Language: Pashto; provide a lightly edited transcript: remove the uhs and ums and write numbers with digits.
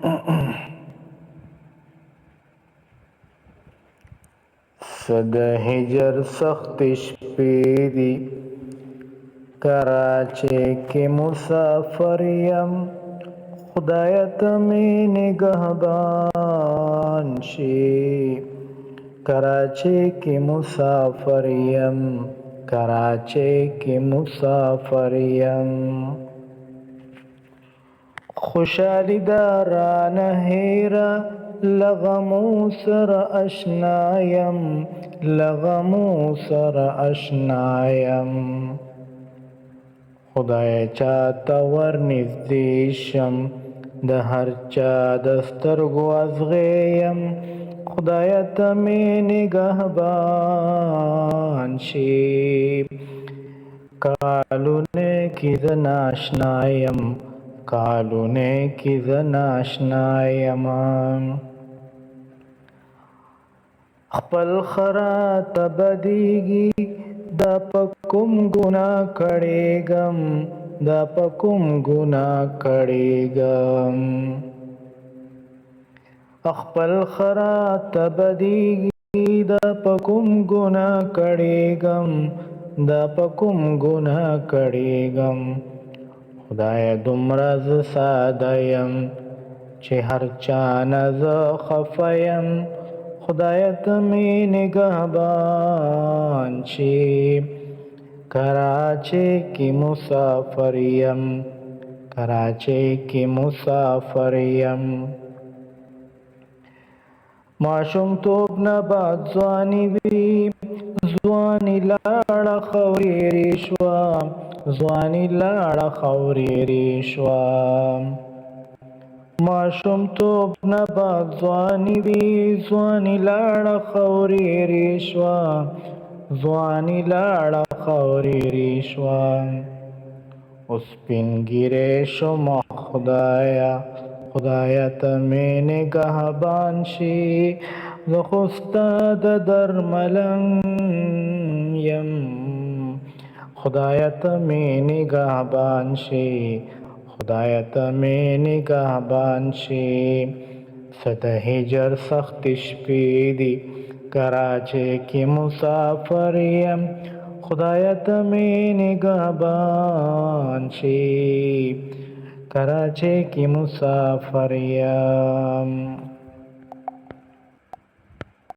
صد هجر سخت شپې دي کراچۍ کې مسافر یم خدایه ته مې نگهبان شي کراچۍ کې مسافر یم کراچۍ کې مسافر یم خوشحالي دا رانه هېره له غمو سره اشنا یم له غمو سره اشنا یم خدای چاته ورنږدې شم د هر چا د سترګو ازغی یم خدایه ته مې نگهبان شي کالونه کې زه ناشنا یم کالونه کې زه ناشنا یم خپل خراته بدیږي دا په کوم ګناه کړېږم دا په کوم ګناه کړېږم خپل خراته بدیږي دا په کوم ګناه کړېږم دا په کوم ګناه کړېږم خدای دومره زه ساده یم چې هر چا نه زه خفه یم خدای ته مې نگهبان شي کراچۍ کې مسافر یم کراچۍ کې مسافر یم ماشومتوب نه بعد ځواني وي ځواني لاړه خورېرې شوه ځواني لاړه خورېرې شوه ماشومتوب نه بعد ځواني وي ځواني لاړه خورېرې شوه ځواني لاړه خورېرې شوه اوس سپین ږیری شومه خدایه ته مې نگهبان شي زه خو ستا د درملنګ یم خدایه ته مې نگهبان شي خدایه ته مې نگهبان شي صد هجر سخت شپې دي کراچۍ کې مسافر یم خدایه ته مې نگهبان شي کراچۍ کې مسافر یم